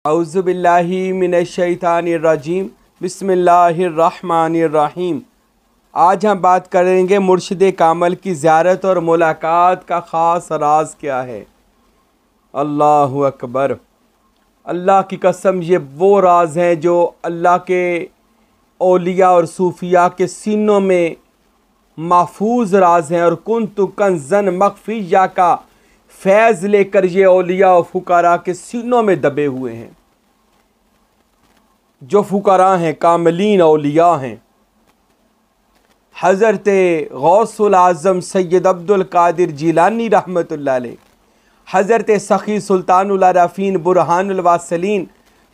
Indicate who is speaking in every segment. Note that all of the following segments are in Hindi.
Speaker 1: औज़ुबिल्लाहि मिनश्शैतानिर्रजीम बिस्मिल्लाहिर्रहमानिर्रहीम। आज हम बात करेंगे मुर्शिद कामल की ज़ियारत और मुलाकात का ख़ास राज क्या है। अल्लाहु अकबर। अल्लाह की कसम, ये वो राज हैं जो अल्लाह के औलिया और सूफिया के सीनों में महफूज राज हैं। और कुन्तु कंज़न मख्फिया का फैज़ लेकर ये औलिया और फुकारा के सीनों में दबे हुए हैं। जो फुकारा हैं, कामिलीन औलिया हैं। हज़रत गौसुल आज़म सैयद अब्दुल कादिर जिलानी रहमतुल्लाह अलैह, हज़रत सखी सुल्तानुल आरफ़ीन बुरहानुल वासिलीन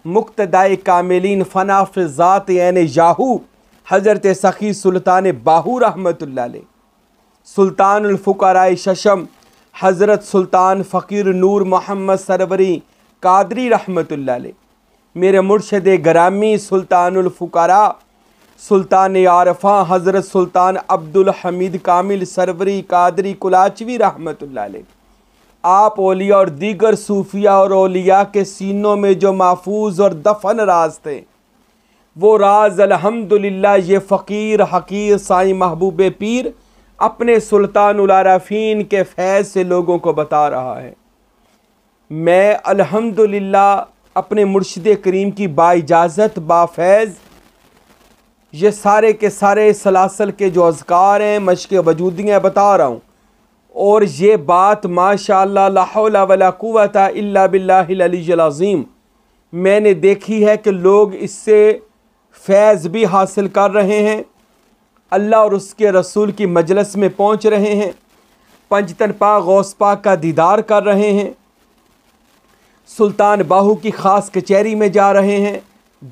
Speaker 1: मुक्तदाए कामिलीन फ़ना फ़िज़ात ऐन याहू हज़रत सखी सुल्तान बाहू रहमतुल्लाह अलैह, सुल्तानुल फ़ुक़राए शशम हज़रत सुल्तान फ़कीर नूर मोहम्मद सरवरी कादरी रहमतुल्लाह अलैह, मेरे मुर्शिद गरामी सुल्तानुल फ़ुक़रा सुल्तान आरफ़ा हज़रत सुल्तान अब्दुल हमीद कामिल सरवरी कादरी कुलाचवी रहमतुल्लाह अलैह। आप औलिया और दीगर सूफिया और औलिया के सीनों में जो महफूज और दफन राज थे, वो राज अल्हम्दुलिल्लाह ये फ़कीर हकीर साईं महबूब पीर अपने सुल्तानुल आरफ़ीन के फैज़ से लोगों को बता रहा है। मैं अल्हम्दुलिल्लाह अपने मुर्शिद करीम की बाइजाज़त बाफ़ैज़ ये सारे के सारे सलासल के जो अज़कार हैं, मश्क़ वजूदियाँ बता रहा हूँ। और ये बात माशाअल्लाह ला हौला वला कुव्वता इल्ला बिल्लाहिल अलीय्यिल अज़ीम मैंने देखी है कि लोग इससे फैज़ भी हासिल कर रहे हैं, अल्लाह और उसके रसूल की मजलिस में पहुँच रहे हैं, पंजतन पाक गौस पाक का दीदार कर रहे हैं, सुल्तान बाहू की ख़ास कचहरी में जा रहे हैं।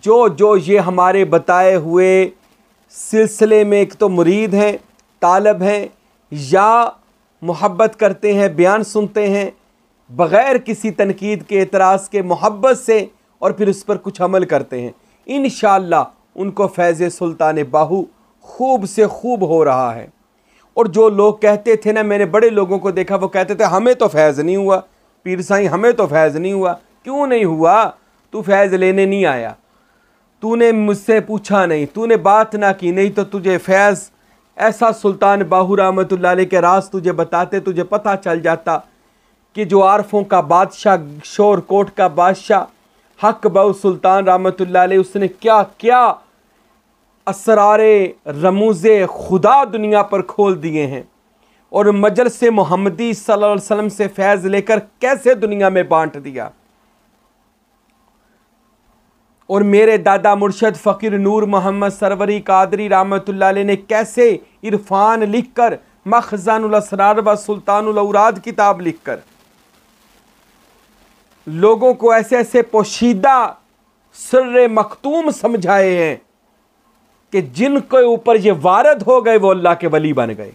Speaker 1: जो ये हमारे बताए हुए सिलसिले में एक तो मुरीद हैं, तालब हैं, या मोहब्बत करते हैं, बयान सुनते हैं बग़ैर किसी तनकीद के, एतराज़ के, मोहब्बत से, और फिर उस पर कुछ अमल करते हैं, इंशाअल्लाह उनको फैज़ सुल्तान बाहू खूब से खूब हो रहा है। और जो लोग कहते थे ना, मैंने बड़े लोगों को देखा, वो कहते थे हमें तो फैज़ नहीं हुआ, पीर साईं हमें तो फैज़ नहीं हुआ। क्यों नहीं हुआ? तू फैज़ लेने नहीं आया, तूने मुझसे पूछा नहीं, तूने बात ना की, नहीं तो तुझे फैज़ ऐसा सुल्तान बाहू रहमतुल्लाह अलैह के राज तुझे बताते, तुझे पता चल जाता कि जो आरफों का बादशाह, शोर कोट का बादशाह हक बहु सुल्तान रहमतुल्लाह अलैह, उसने क्या क्या असरारे रमूज़े खुदा दुनिया पर खोल दिए हैं, और मजलिस मोहम्मदी सल्लल्लाहु अलैहि वसल्लम से फैज़ लेकर कैसे दुनिया में बांट दिया। और मेरे दादा मुर्शद फ़कीर नूर मोहम्मद सरवरी कादरी रहमतुल्लाह अलैह ने कैसे इरफान लिखकर, मखज़ानुल असरार व सुल्तानुल औराद किताब लिखकर लोगों को ऐसे ऐसे पोशीदा सिर्रे मखतूम समझाए हैं कि जिनके ऊपर ये वारद हो गए वो अल्लाह के वली बन गए,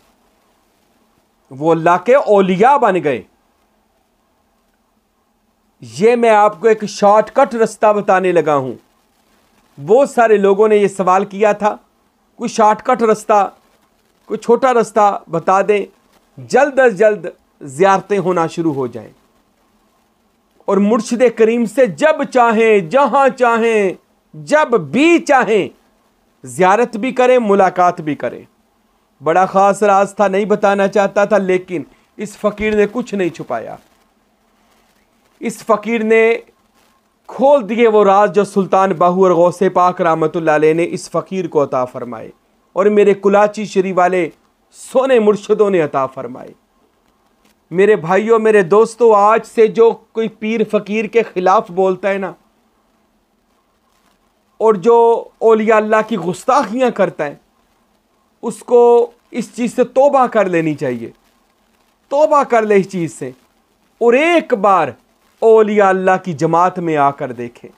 Speaker 1: वो अल्लाह के औलिया बन गए। ये मैं आपको एक शॉर्टकट रास्ता बताने लगा हूं। बहुत सारे लोगों ने ये सवाल किया था, कोई शॉर्टकट रास्ता, कोई छोटा रास्ता बता दें, जल्द अज जल्द ज़ियारतें होना शुरू हो जाएं, और मुर्शिद करीम से जब चाहें, जहां चाहें, जब भी चाहें ज़ियारत भी करें, मुलाकात भी करें। बड़ा ख़ास राज था, नहीं बताना चाहता था, लेकिन इस फ़कीर ने कुछ नहीं छुपाया। इस फ़कीर ने खोल दिए वो राज जो सुल्तान बाहू और गौसे पाक रहमतुल्लाह अलैह ने इस फ़कीर को अता फ़रमाए, और मेरे कुलाची शरी वाले सोने मुर्शिदों ने अता फ़रमाए। मेरे भाइयों, मेरे दोस्तों, आज से जो कोई पीर फ़कीर के ख़िलाफ़ बोलता है ना, और जो औलिया अल्लाह की गुस्ताखियाँ करता है, उसको इस चीज़ से तौबा कर लेनी चाहिए। तौबा कर ले इस चीज़ से, और एक बार औलिया अल्लाह की जमात में आकर देखे,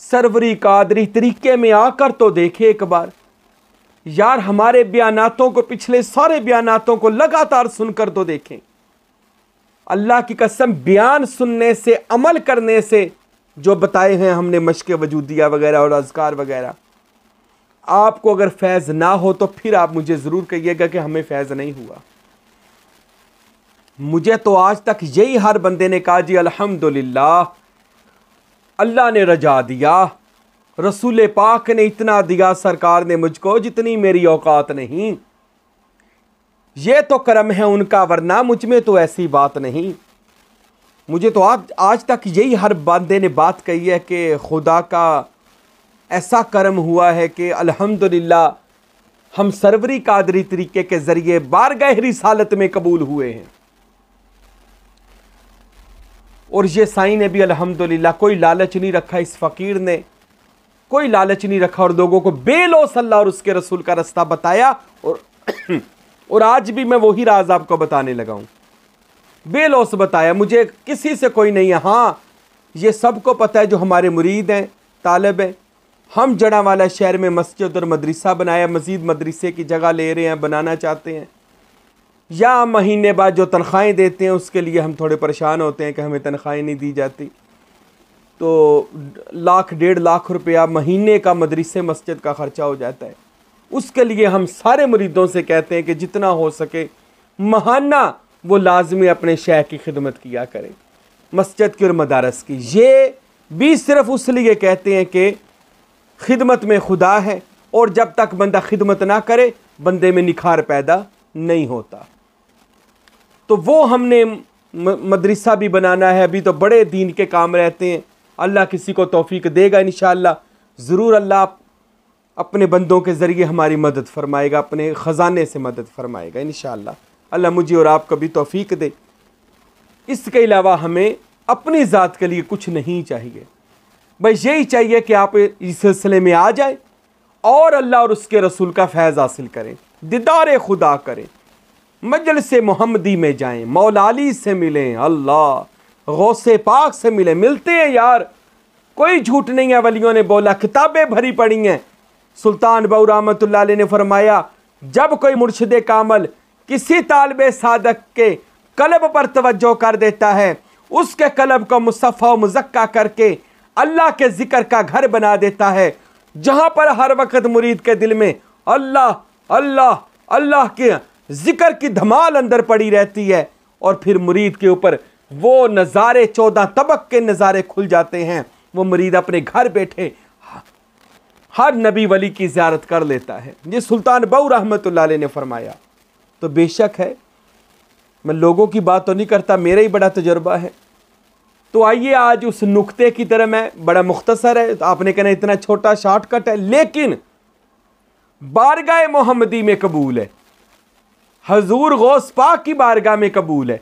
Speaker 1: सरवरी कादरी तरीके में आकर तो देखे एक बार। यार, हमारे बयानातों को, पिछले सारे बयानातों को लगातार सुनकर तो देखें। अल्लाह की कसम, बयान सुनने से, अमल करने से, जो बताए हैं हमने मश्क़ वजूदिया वगैरह और अज़कार वगैरह, आपको अगर फैज़ ना हो तो फिर आप मुझे ज़रूर कहिएगा कि हमें फैज़ नहीं हुआ। मुझे तो आज तक यही हर बंदे ने कहा, जी अल्हम्दुलिल्लाह अल्लाह ने रजा दिया, रसूल पाक ने इतना दिया सरकार ने मुझको जितनी मेरी औकात नहीं। ये तो करम है उनका, वरना मुझ में तो ऐसी बात नहीं। मुझे तो आज तक यही हर बंदे ने बात कही है कि खुदा का ऐसा करम हुआ है कि अल्हम्दुलिल्लाह हम सरवरी कादरी तरीके के ज़रिए बारगाह रिसालत में कबूल हुए हैं। और ये साईं ने भी अल्हम्दुलिल्लाह कोई लालच नहीं रखा, इस फ़कीर ने कोई लालच नहीं रखा और लोगों को बेलौस अल्लाह और उसके रसूल का रास्ता बताया। और आज भी मैं वही राज आपको बताने लगा हूँ, बेलौस बताया। मुझे किसी से कोई नहीं है, हाँ ये सबको पता है जो हमारे मुरीद हैं, तालिब हैं। हम जड़ावाला शहर में मस्जिद और मदरसा बनाया, मज़ीद मदरसे की जगह ले रहे हैं, बनाना चाहते हैं। या महीने बाद जो तनख्वाहें देते हैं उसके लिए हम थोड़े परेशान होते हैं कि हमें तनख्वाहें नहीं दी जाती, तो 1-1.5 लाख रुपया महीने का मदरसे मस्जिद का ख़र्चा हो जाता है। उसके लिए हम सारे मुरीदों से कहते हैं कि जितना हो सके महाना वो लाजमी अपने शहर की खिदमत किया करें, मस्जिद की और मदारस की। ये भी सिर्फ उस लिए कहते हैं कि खिदमत में खुदा है, और जब तक बंदा खिदमत ना करे बंदे में निखार पैदा नहीं होता। तो वो हमने मदरसा भी बनाना है। अभी तो बड़े दीन के काम रहते हैं, अल्लाह किसी को तौफीक देगा इंशाअल्लाह, ज़रूर अल्लाह अपने बंदों के ज़रिए हमारी मदद फरमाएगा, अपने ख़जाने से मदद फरमाएगा इंशाअल्लाह। अल्लाह मुझे और आपको भी तौफीक दे। इसके अलावा हमें अपनी ज़ात के लिए कुछ नहीं चाहिए, बस यही चाहिए कि आप इस सिलसिले में आ जाए और अल्लाह और उसके रसूल का फैज़ हासिल करें, दीदार खुदा करें, मजलिस मोहम्मदी में जाएं, मौला अली से मिलें, अल्लाह गौसे पाक से मिलें। मिलते हैं यार, कोई झूठ नहीं है। वलियों ने बोला, किताबें भरी पड़ी हैं। सुल्तान बहू रहमतुल्लाह अलैह ने फरमाया, जब कोई मुर्शिद कामल किसी तालिबे सादक के कल्ब पर तवज्जो कर देता है, उसके कल्ब को मुसफ़ा मुज़क्का करके अल्लाह के ज़िक्र का घर बना देता है, जहाँ पर हर वक्त मुरीद के दिल में अल्लाह अल्लाह अल्लाह के ज़िक्र की धमाल अंदर पड़ी रहती है। और फिर मुरीद के ऊपर वो नज़ारे 14 तबक के नज़ारे खुल जाते हैं। वो मुरीद अपने घर बैठे हर नबी वली की ज़ियारत कर लेता है। ये सुल्तान बहू रहमतुल्लाह अलैह ने फरमाया। तो बेशक है, मैं लोगों की बात तो नहीं करता, मेरा ही बड़ा तजुर्बा है। तो आइए आज उस नुक्ते की तरह, मैं बड़ा मुख्तसर है, तो आपने कहना इतना छोटा शॉर्टकट है, लेकिन बारगाह मोहम्मदी में कबूल है, हजूर गौस पाक की बारगाह में कबूल है।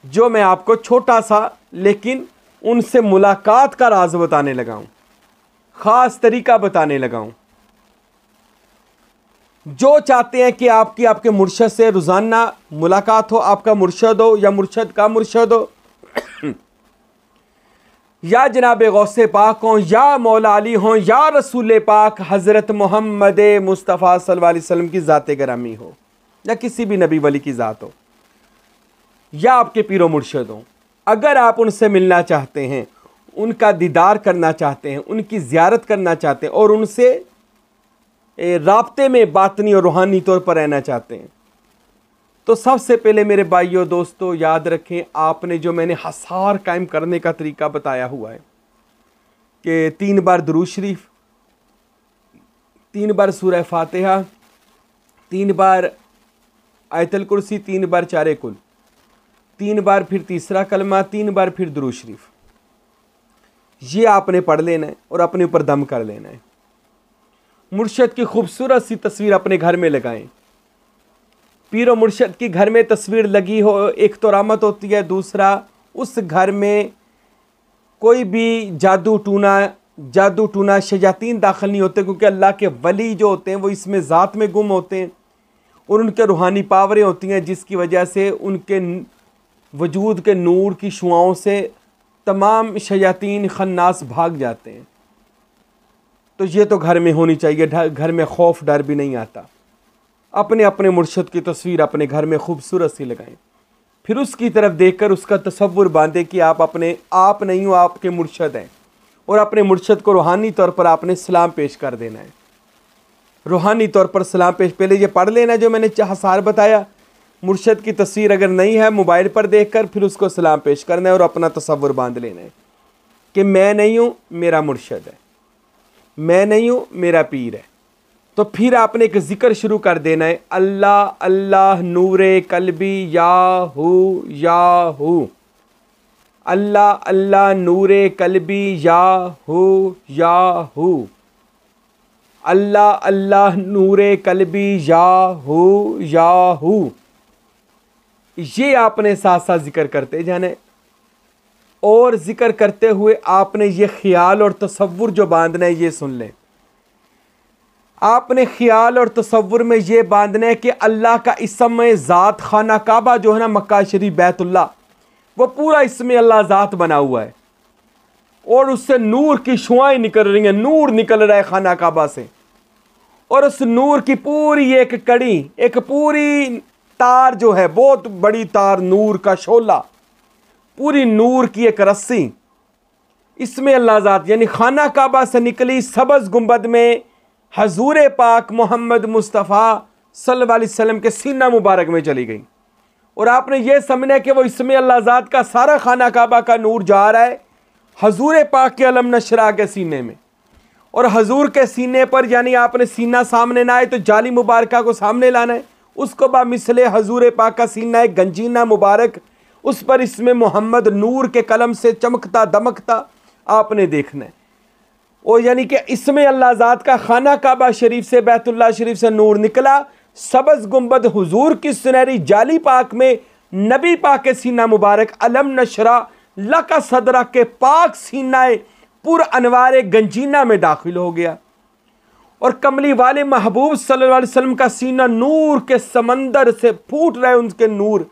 Speaker 1: जो मैं आपको छोटा सा लेकिन उनसे मुलाकात का राज बताने लगा हूं, ख़ास तरीका बताने लगा हूं। जो चाहते हैं कि आपकी आपके मुर्शद से रोज़ाना मुलाकात हो, आपका मुर्शद हो या मुर्शद का मुर्शद हो, या जनाब गौसे पाक हों, या मौला अली हों, या रसूल पाक हज़रत मोहम्मद मुस्तफ़ा सल्लल्लाहु अलैहि वसल्लम की ज़ात ग्रामी हो, या किसी भी नबी वली की ज़ात हो, या आपके पीरो मुर्शद हों, अगर आप उनसे मिलना चाहते हैं, उनका दीदार करना चाहते हैं, उनकी ज़ियारत करना चाहते हैं और उनसे राब्ते में बातनी और रूहानी तौर पर रहना चाहते हैं, तो सबसे पहले मेरे भाइयों दोस्तों याद रखें, आपने जो मैंने हसार कायम करने का तरीका बताया हुआ है कि 3 बार दुरूद शरीफ, 3 बार सूरह फातिहा, 3 बार आयतुल कुर्सी, 3 बार चारे कुल, 3 बार फिर तीसरा कलमा, 3 बार फिर दुरूद शरीफ, ये आपने पढ़ लेना है और अपने ऊपर दम कर लेना है। मुर्शद की खूबसूरत सी तस्वीर अपने घर में लगाएं। पीरो मुर्शद की घर में तस्वीर लगी हो, एक तो रहमत होती है, दूसरा उस घर में कोई भी जादू टूना शयातीन दाखिल नहीं होते, क्योंकि अल्लाह के वली जो होते हैं वो इसमें ज़ात में गुम होते हैं और उनके रूहानी पावरें होती हैं, जिसकी वजह से उनके वजूद के नूर की शुआओं से तमाम शयातीन खन्नास भाग जाते हैं। तो ये तो घर में होनी चाहिए, घर में खौफ डर भी नहीं आता। अपने अपने मुर्शद की तस्वीर अपने घर में खूबसूरत सी लगाएं, फिर उसकी तरफ देखकर उसका तसव्वुर बांधे कि आप नहीं हो, आपके मुर्शद हैं, और अपने मुर्शद को रूहानी तौर पर आपने सलाम पेश कर देना है। रूहानी तौर पर सलाम पेश पहले ये पढ़ लेना जो मैंने हसार बताया। मुर्शद की तस्वीर अगर नहीं है, मोबाइल पर देखकर फिर उसको सलाम पेश करना है और अपना तसव्वुर बांध लेना है। कि मैं नहीं हूँ, मेरा मुर्शद है, मैं नहीं हूँ, मेरा पीर है। तो फिर आपने एक ज़िक्र शुरू कर देना है, अल्लाह अल्लाह नूरे कल्बी या हू, अल्लाह अल्लाह नूरे कल्बी या हू, अल्लाह अल्लाह नूरे कल्बी या हू। ये आपने साथ साथ जिक्र करते जाने, और जिक्र करते हुए आपने ये ख्याल और तसव्वुर जो बांधना है ये सुन लें। आपने ख्याल और तसव्वुर में ये बांधना है कि अल्लाह का इसम ज़ात खाना काबा जो है ना, मक्का शरीफ बैतुल्लाह, वो पूरा इसमें अल्लाह ज़ात बना हुआ है और उससे नूर की शुआएं निकल रही हैं, नूर निकल रहा है खाना काबा से। और उस नूर की पूरी एक कड़ी, एक पूरी तार जो है, बहुत बड़ी तार, नूर का शोला, पूरी नूर की एक रस्सी, इसमें अल्लाह ज़ात यानी खाना काबा से निकली सबज़ गुंबद में हजूर पाक मोहम्मद मुस्तफ़ा सल्लल्लाहु अलैहि वसल्लम के सीना मुबारक में चली गई। और आपने ये समझना कि वो इसमें अल्लाह ज़ात का सारा खाना काबा का नूर जा रहा है हजूर पाक के अलम नशरा के सीने में। और हजूर के सीने पर यानी आपने सीना सामने ना आए तो जाली मुबारक को सामने लाना है, उसको बामिसले हजूर पाक का सीना है गंजीना मुबारक, उस पर इसमें मोहम्मद नूर के कलम से चमकता दमकता आपने देखना है। और यानी कि इसमें अल्लाह ज़ात का खाना काबा शरीफ से, बैतुल्लाह शरीफ से नूर निकला, सबज़ गुंबद हुजूर की सुनहरी जाली पाक में नबी पाक के सीना मुबारक अलम नशरा लका सदरा के पाक सीनाए पुर अनवार गंजीना में दाखिल हो गया। और कमली वाले महबूब सल्लल्लाहु अलैहि वसल्लम का सीना नूर के समंदर से फूट रहे उनके नूर,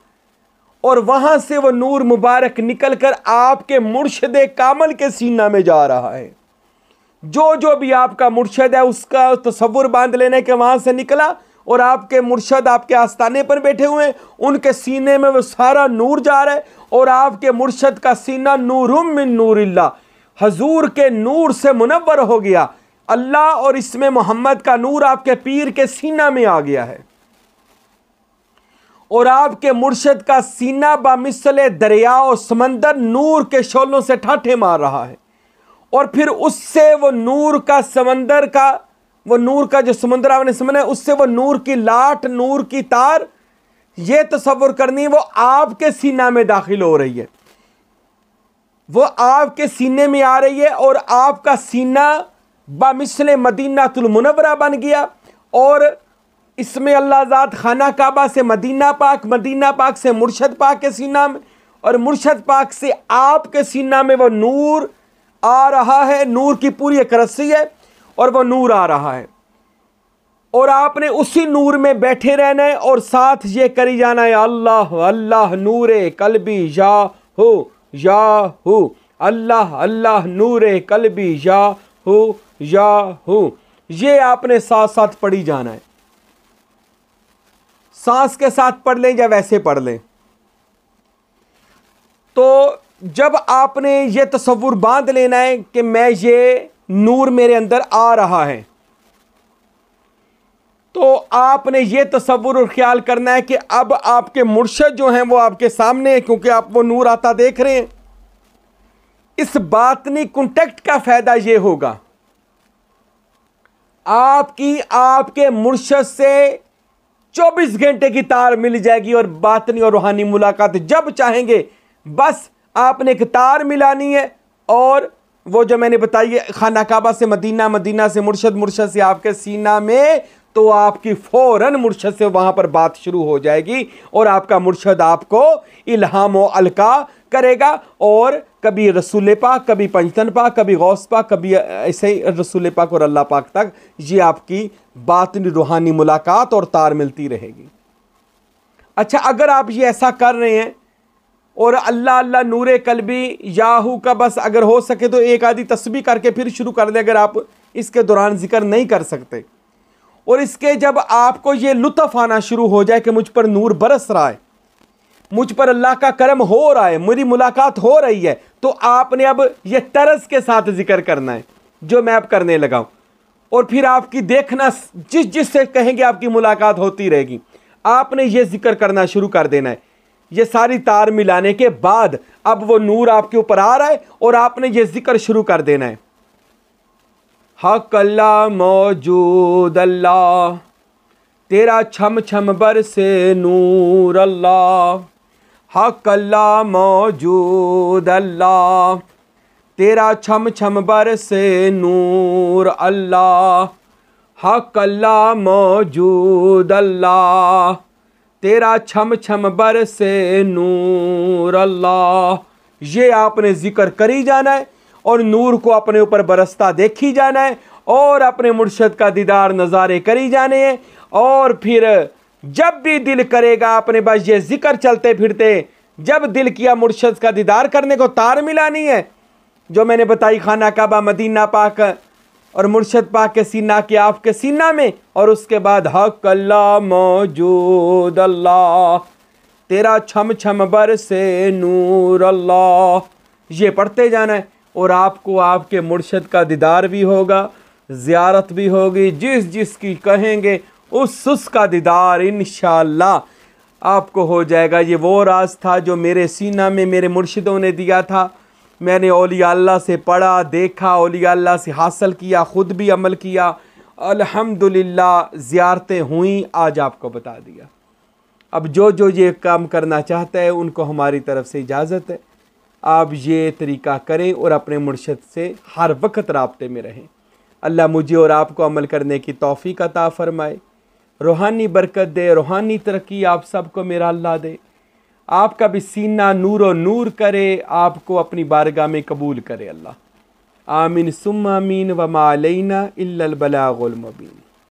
Speaker 1: और वहां से वो नूर मुबारक निकल कर आपके मुर्शद कामल के सीना में जा रहा है। जो जो भी आपका मुर्शद है उसका तसव्वुर बांध लेने के वहां से निकला, और आपके मुर्शद आपके आस्ताने पर बैठे हुए हैं, उनके सीने में वो सारा नूर जा रहा है। और आपके मुर्शद का सीना नूरुम मिन नूरिल्लाह, हजूर के नूर से मुनव्वर हो गया। अल्लाह और इसमें मोहम्मद का नूर आपके पीर के सीना में आ गया है। और आपके मुर्शद का सीना बामिसले दरिया और समंदर नूर के शोलों से ठाठे मार रहा है। और फिर उससे वो नूर का समंदर का, वो नूर का जो समुद्र आपने समझा, उससे वो नूर की लाट, नूर की तार, ये तसव्वुर करनी वो आपके सीना में दाखिल हो रही है, वो आपके सीने में आ रही है। और आपका सीना बामिसले मदीनातुल मुनव्वरा बन गया। और इसमें अल्लाह ज़ात खाना काबा से मदीना पाक, मदीना पाक से मुर्शद पाक के सीना में, और मुर्शद पाक से आपके सीना में वो नूर आ रहा है। नूर की पूरी एक रस्सी है और वो नूर आ रहा है, और आपने उसी नूर में बैठे रहना है और साथ ये करी जाना है, अल्लाह अल्लाह नूरे कल्बी या हू, अल्लाह अल्लाह नूरे कल्बी या हू। ये आपने साथ साथ पढ़ी जाना है। सांस के साथ पढ़ लें या वैसे पढ़ लें। तो जब आपने ये तसव्वुर बांध लेना है कि मैं ये नूर मेरे अंदर आ रहा है, तो आपने ये तसव्वुर और ख्याल करना है कि अब आपके मुर्शद जो हैं वो आपके सामने है, क्योंकि आप वो नूर आता देख रहे हैं। इस बातनी कॉन्टेक्ट का फायदा ये होगा, आपके मुर्शद से 24 घंटे की तार मिल जाएगी, और बातनी और रूहानी मुलाकात जब चाहेंगे बस आपने एक तार मिलानी है। और वो जो मैंने बताई खाना काबा से मदीना, मदीना से मुर्शद, मुर्शद से आपके सीना में, तो आपकी फौरन मुर्शद से वहां पर बात शुरू हो जाएगी। और आपका मुर्शद आपको इल्हाम व अलका करेगा। और कभी रसूल पाक, कभी पंचतन पाक, कभी गौस पाक, कभी ऐसे ही रसूल पाक और अल्लाह पाक तक ये आपकी बातिनी रूहानी मुलाकात और तार मिलती रहेगी। अच्छा, अगर आप ये ऐसा कर रहे हैं और अल्लाह अल्लाह नूरे कल्बी याहू का बस अगर हो सके तो एक आधी तस्बीह करके फिर शुरू कर दें, अगर आप इसके दौरान जिक्र नहीं कर सकते। और इसके जब आपको ये लुत्फ़ आना शुरू हो जाए कि मुझ पर नूर बरस रहा है, मुझ पर अल्लाह का करम हो रहा है, मेरी मुलाकात हो रही है, तो आपने अब ये तरस के साथ जिक्र करना है जो मैं अब करने लगा हूं। और फिर आपकी देखना, जिससे कहेंगे आपकी मुलाकात होती रहेगी, आपने ये जिक्र करना शुरू कर देना है। ये सारी तार मिलाने के बाद अब वो नूर आपके ऊपर आ रहा है और आपने ये जिक्र शुरू कर देना है, हक अल्लाह मौजूद अल्लाह, तेरा छम छम बरसे नूर अल्लाह, हक अल्लाह मौजूद अल्लाह, तेरा छम छम बरसे नूर अल्लाह, हक अल्लाह मौजूद अल्लाह, तेरा छम छम बरसे नूर अल्लाह। ये आपने जिक्र करी जाना है और नूर को अपने ऊपर बरसता देखी जाना है और अपने मुर्शद का दीदार नज़ारे करी जाने हैं। और फिर जब भी दिल करेगा आपने बस ये जिक्र चलते फिरते, जब दिल किया मुर्शद का दीदार करने को तार मिलानी है जो मैंने बताई, खाना काबा मदीना पाक और मुर्शद पाक के सीना के आपके सीना में, और उसके बाद हक अल्लाह मौजूद अल्लाह, तेरा छम छम बरसे नूर अल्लाह, ये पढ़ते जाना है और आपको आपके मुर्शद का दीदार भी होगा, ज़ियारत भी होगी, जिस जिसकी कहेंगे उसका दीदार इंशाअल्लाह आपको हो जाएगा। ये वो राज था जो मेरे सीना में मेरे मुर्शिदों ने दिया था, मैंने औलिया अल्लाह से पढ़ा, देखा, औलिया अल्लाह से हासिल किया, ख़ुद भी अमल किया, अल्हम्दुलिल्लाह ज़ियारतें हुई, आज आपको बता दिया। अब जो ये काम करना चाहता है उनको हमारी तरफ से इजाज़त है, आप ये तरीक़ा करें और अपने मुर्शिद से हर वक्त राब्ते में रहें। अल्लाह मुझे और आपको अमल करने की तौफ़ीक़ अता फ़रमाए, रूहानी बरकत दे, रूहानी तरक्की आप सबको मेरा अल्लाह दे, आपका भी सीना नूर और नूर करे, आपको अपनी बारगाह में कबूल करे अल्लाह। आमीन सुम्मा आमीन व मा अलैना इल्लल बलागुल मुबीन।